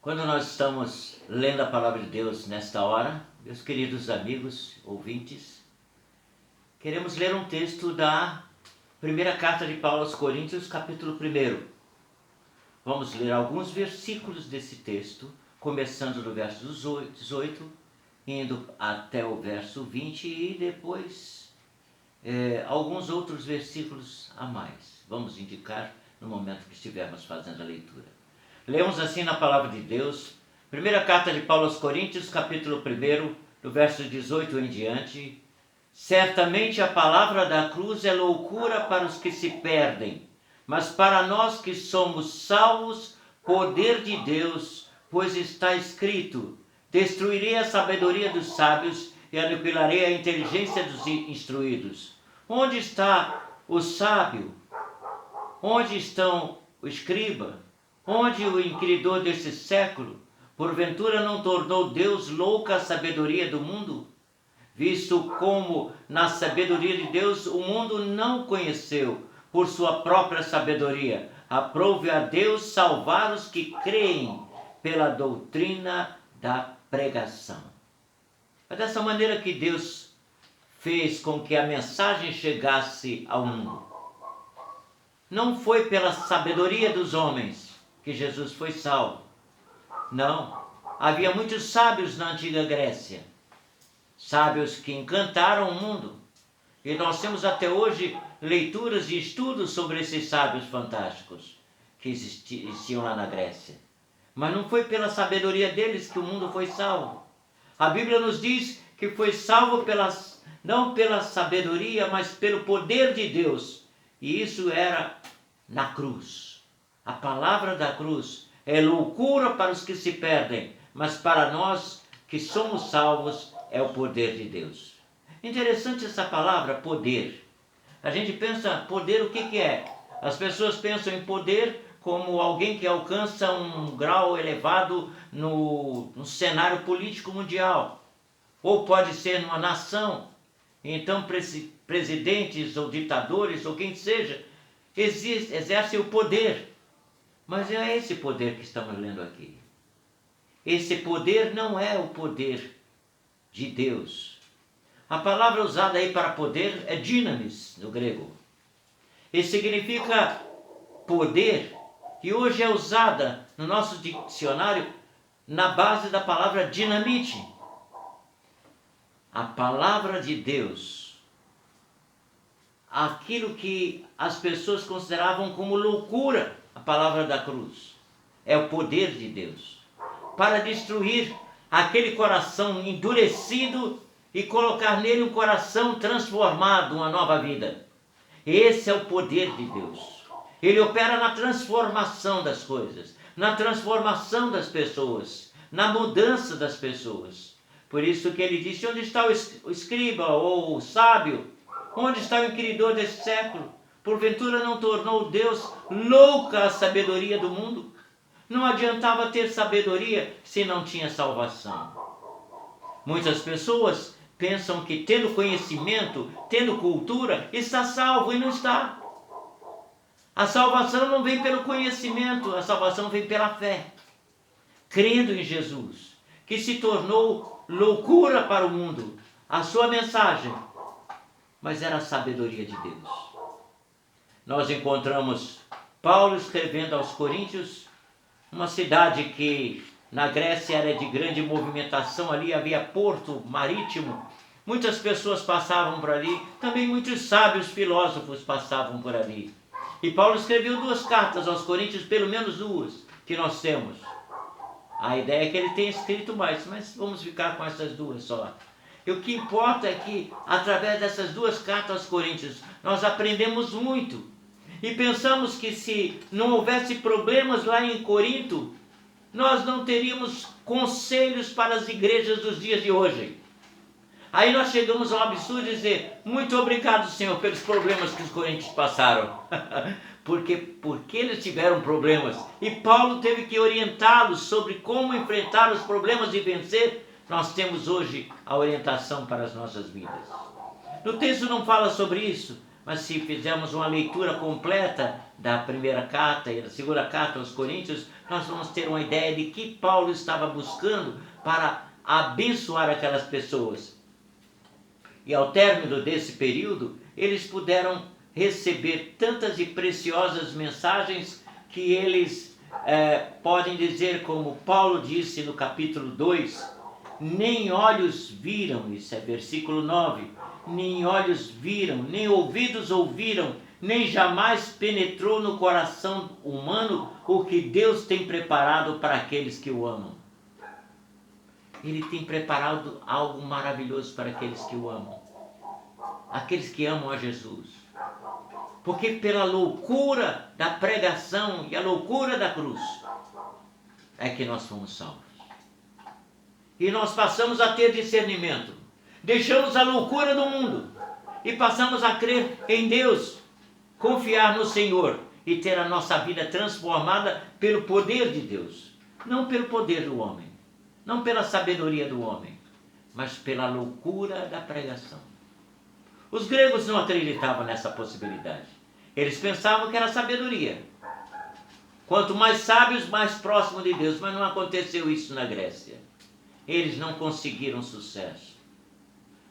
Quando nós estamos lendo a Palavra de Deus nesta hora, meus queridos amigos, ouvintes, queremos ler um texto da primeira carta de Paulo aos Coríntios, capítulo 1. Vamos ler alguns versículos desse texto, começando do verso 18, indo até o verso 20 e depois alguns outros versículos a mais. Vamos indicar no momento que estivermos fazendo a leitura. Lemos assim na Palavra de Deus, primeira carta de Paulo aos Coríntios, capítulo 1, do verso 18 em diante. Certamente a palavra da cruz é loucura para os que se perdem, mas para nós que somos salvos, poder de Deus, pois está escrito: destruirei a sabedoria dos sábios e aniquilarei a inteligência dos instruídos. Onde está o sábio? Onde estão o escriba? Onde o inquiridor desse século? Porventura não tornou Deus louca a sabedoria do mundo? Visto como na sabedoria de Deus o mundo não conheceu por sua própria sabedoria, aprove a Deus salvar os que creem pela doutrina da pregação. É dessa maneira que Deus fez com que a mensagem chegasse ao mundo. Não foi pela sabedoria dos homens que Jesus foi salvo. Não. Havia muitos sábios na antiga Grécia. Sábios que encantaram o mundo. E nós temos até hoje leituras e estudos sobre esses sábios fantásticos que existiam lá na Grécia. Mas não foi pela sabedoria deles que o mundo foi salvo. A Bíblia nos diz que foi salvo não pela sabedoria, mas pelo poder de Deus. E isso era na cruz. A palavra da cruz é loucura para os que se perdem, mas para nós que somos salvos é o poder de Deus. Interessante essa palavra, poder. A gente pensa, poder o que é? As pessoas pensam em poder como alguém que alcança um grau elevado no cenário político mundial. Ou pode ser numa nação. Então presidentes ou ditadores ou quem seja exercem o poder. Mas é esse poder que estamos lendo aqui. Esse poder não é o poder de Deus. A palavra usada aí para poder é dynamis, no grego. E significa poder, e hoje é usada no nosso dicionário na base da palavra dinamite. A palavra de Deus, aquilo que as pessoas consideravam como loucura, a palavra da cruz, é o poder de Deus para destruir aquele coração endurecido e colocar nele um coração transformado, uma nova vida. Esse é o poder de Deus. Ele opera na transformação das coisas, na transformação das pessoas, na mudança das pessoas. Por isso que ele disse: onde está o escriba ou o sábio? Onde está o inquiridor desse século? Porventura não tornou Deus louca a sabedoria do mundo? Não adiantava ter sabedoria se não tinha salvação. Muitas pessoas pensam que tendo conhecimento, tendo cultura, está salvo e não está. A salvação não vem pelo conhecimento, a salvação vem pela fé. Crendo em Jesus, que se tornou loucura para o mundo, a sua mensagem, mas era a sabedoria de Deus. Nós encontramos Paulo escrevendo aos Coríntios, uma cidade que na Grécia era de grande movimentação, ali havia porto marítimo, Muitas pessoas passavam por ali, também muitos sábios filósofos passavam por ali. E Paulo escreveu 2 cartas aos Coríntios, pelo menos 2 que nós temos. A ideia é que ele tenha escrito mais, mas vamos ficar com essas 2 só. E o que importa é que, através dessas 2 cartas aos Coríntios, nós aprendemos muito. E pensamos que se não houvesse problemas lá em Corinto, nós não teríamos conselhos para as igrejas dos dias de hoje. Aí nós chegamos ao absurdo de dizer: muito obrigado, Senhor, pelos problemas que os coríntios passaram. Porque eles tiveram problemas. E Paulo teve que orientá-los sobre como enfrentar os problemas e vencer. Nós temos hoje a orientação para as nossas vidas. No texto não fala sobre isso, mas se fizermos uma leitura completa da primeira carta e da segunda carta aos Coríntios, nós vamos ter uma ideia de que Paulo estava buscando para abençoar aquelas pessoas. E ao término desse período, eles puderam receber tantas e preciosas mensagens que eles podem dizer, como Paulo disse no capítulo 2, nem olhos viram, isso é versículo 9, nem olhos viram, nem ouvidos ouviram, nem jamais penetrou no coração humano o que Deus tem preparado para aqueles que o amam. Ele tem preparado algo maravilhoso para aqueles que o amam. Aqueles que amam a Jesus. Porque pela loucura da pregação e a loucura da cruz é que nós fomos salvos. E nós passamos a ter discernimento. Deixamos a loucura do mundo e passamos a crer em Deus, confiar no Senhor e ter a nossa vida transformada pelo poder de Deus. Não pelo poder do homem, não pela sabedoria do homem, mas pela loucura da pregação. Os gregos não acreditavam nessa possibilidade. Eles pensavam que era sabedoria. Quanto mais sábios, mais próximo de Deus. Mas não aconteceu isso na Grécia. Eles não conseguiram sucesso.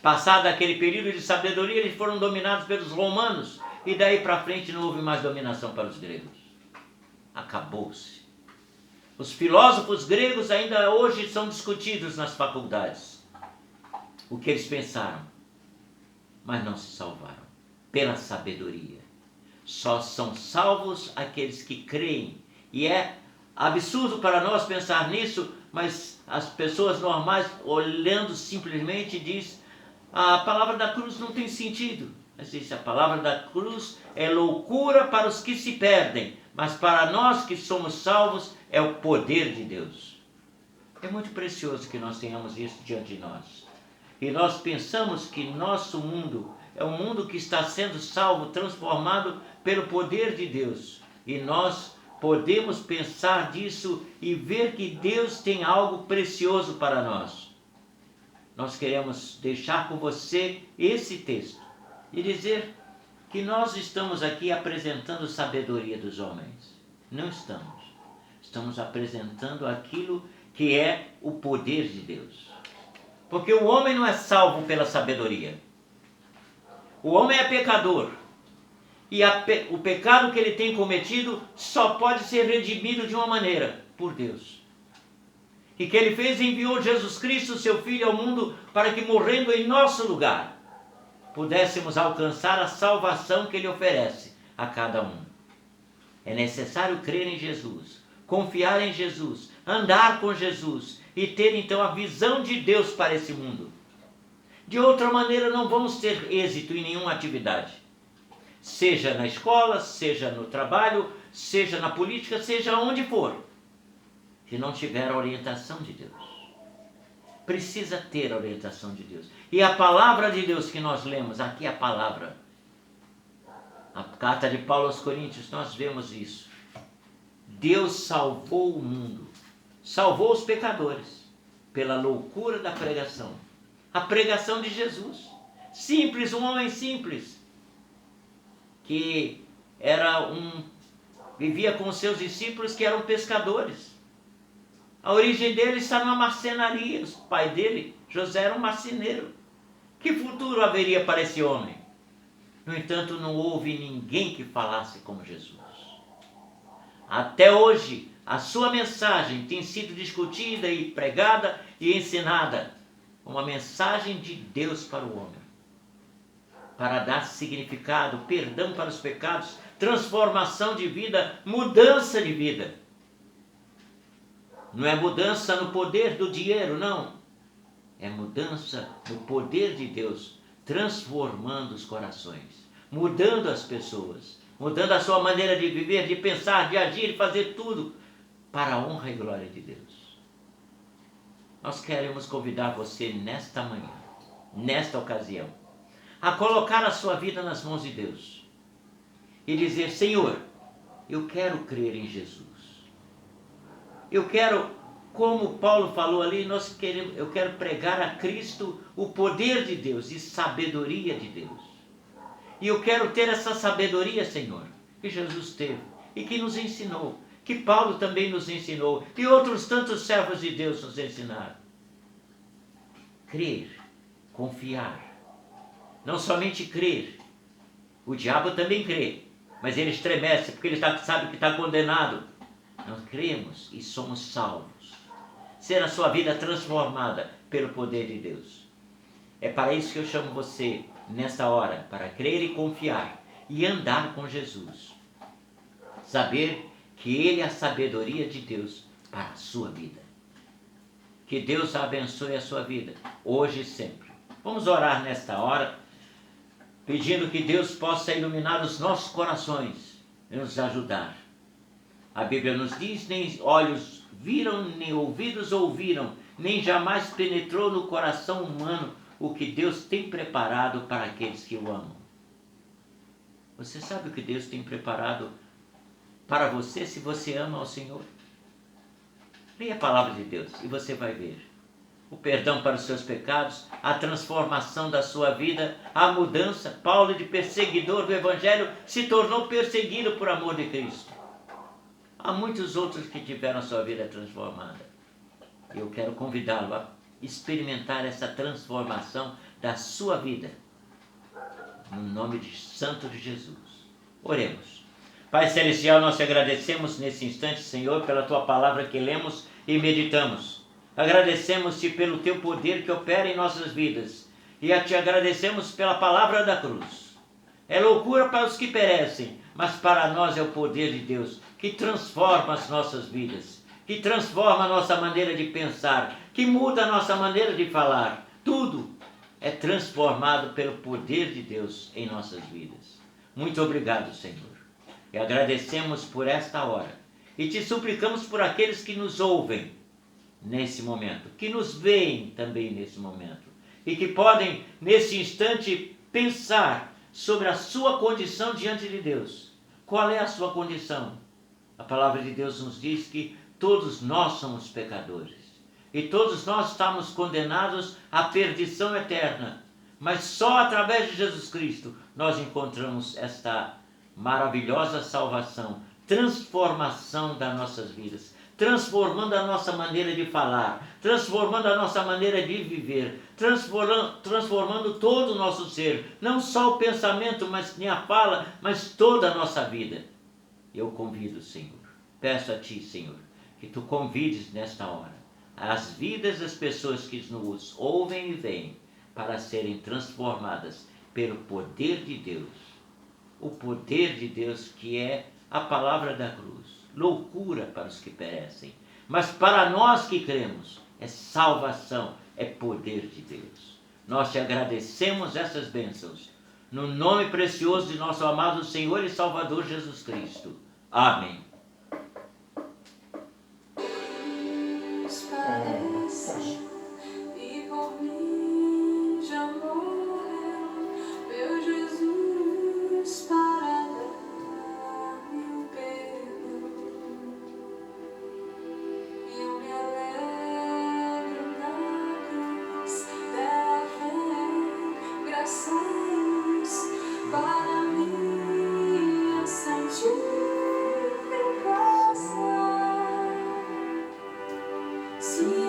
Passado aquele período de sabedoria, eles foram dominados pelos romanos. E daí para frente não houve mais dominação para os gregos. Acabou-se. Os filósofos gregos ainda hoje são discutidos nas faculdades. O que eles pensaram. Mas não se salvaram pela sabedoria. Só são salvos aqueles que creem. E é absurdo para nós pensar nisso, mas as pessoas normais, olhando simplesmente, diz: a palavra da cruz não tem sentido. Mas diz: a palavra da cruz é loucura para os que se perdem, mas para nós que somos salvos é o poder de Deus. É muito precioso que nós tenhamos isso diante de nós. E nós pensamos que nosso mundo é um mundo que está sendo salvo, transformado pelo poder de Deus. E nós podemos pensar disso e ver que Deus tem algo precioso para nós. Nós queremos deixar com você esse texto e dizer que nós estamos aqui apresentando sabedoria dos homens. Não estamos. Estamos apresentando aquilo que é o poder de Deus. Porque o homem não é salvo pela sabedoria. O homem é pecador. E o pecado que ele tem cometido só pode ser redimido de uma maneira: por Deus. E que ele fez, enviou Jesus Cristo, seu Filho, ao mundo para que, morrendo em nosso lugar, pudéssemos alcançar a salvação que ele oferece a cada um. É necessário crer em Jesus, confiar em Jesus, andar com Jesus e ter então a visão de Deus para esse mundo. De outra maneira não vamos ter êxito em nenhuma atividade. Seja na escola, seja no trabalho, seja na política, seja onde for. Se não tiver a orientação de Deus. Precisa ter a orientação de Deus. E a palavra de Deus que nós lemos, aqui é a palavra. A carta de Paulo aos Coríntios, nós vemos isso. Deus salvou o mundo. Salvou os pecadores pela loucura da pregação. A pregação de Jesus. Simples, um homem simples. Que vivia com seus discípulos que eram pescadores. A origem dele está numa marcenaria. O pai dele, José, era um marceneiro. Que futuro haveria para esse homem? No entanto, não houve ninguém que falasse como Jesus. Até hoje, a sua mensagem tem sido discutida e pregada e ensinada. uma mensagem de Deus para o homem, para dar significado, perdão para os pecados, transformação de vida, mudança de vida. Não é mudança no poder do dinheiro, não. É mudança no poder de Deus, transformando os corações, mudando as pessoas, mudando a sua maneira de viver, de pensar, de agir, de fazer tudo para a honra e glória de Deus. Nós queremos convidar você nesta manhã, nesta ocasião, a colocar a sua vida nas mãos de Deus e dizer: Senhor, eu quero crer em Jesus. Eu quero, como Paulo falou ali, eu quero pregar a Cristo o poder de Deus e sabedoria de Deus. E eu quero ter essa sabedoria, Senhor, que Jesus teve e que nos ensinou, que Paulo também nos ensinou e outros tantos servos de Deus nos ensinaram. Crer, confiar. Não somente crer. O diabo também crê, mas ele estremece porque ele sabe que está condenado. Nós cremos e somos salvos. Ser a sua vida transformada pelo poder de Deus. É para isso que eu chamo você nesta hora, para crer e confiar e andar com Jesus. Saber que Ele é a sabedoria de Deus para a sua vida. Que Deus abençoe a sua vida, hoje e sempre. Vamos orar nesta hora, pedindo que Deus possa iluminar os nossos corações e nos ajudar. A Bíblia nos diz: nem olhos viram, nem ouvidos ouviram, nem jamais penetrou no coração humano o que Deus tem preparado para aqueles que o amam. Você sabe o que Deus tem preparado para você se você ama ao Senhor? Leia a palavra de Deus e você vai ver o perdão para os seus pecados, a transformação da sua vida, a mudança. Paulo, de perseguidor do Evangelho, se tornou perseguido por amor de Cristo. Há muitos outros que tiveram a sua vida transformada. Eu quero convidá-lo a experimentar essa transformação da sua vida, no nome santo de Jesus. Oremos. Pai Celestial, nós te agradecemos nesse instante, Senhor, pela tua palavra que lemos e meditamos. Agradecemos-te pelo teu poder que opera em nossas vidas e te agradecemos pela palavra da cruz. É loucura para os que perecem, mas para nós é o poder de Deus que transforma as nossas vidas, que transforma a nossa maneira de pensar, que muda a nossa maneira de falar. Tudo é transformado pelo poder de Deus em nossas vidas. Muito obrigado, Senhor. E agradecemos por esta hora. E te suplicamos por aqueles que nos ouvem nesse momento, que nos veem também nesse momento, e que podem, nesse instante, pensar sobre a sua condição diante de Deus. Qual é a sua condição? A palavra de Deus nos diz que todos nós somos pecadores. E todos nós estamos condenados à perdição eterna. Mas só através de Jesus Cristo nós encontramos esta maravilhosa salvação, transformação das nossas vidas, transformando a nossa maneira de falar, transformando a nossa maneira de viver, transformando todo o nosso ser, não só o pensamento, mas nem a fala, mas toda a nossa vida. Eu convido, Senhor, peço a Ti, Senhor, que Tu convides nesta hora as vidas das pessoas que nos ouvem e veem para serem transformadas pelo poder de Deus. O poder de Deus que é a palavra da cruz. Loucura para os que perecem, mas para nós que cremos é salvação, é poder de Deus. Nós te agradecemos essas bênçãos, no nome precioso de nosso amado Senhor e Salvador Jesus Cristo. Amém. See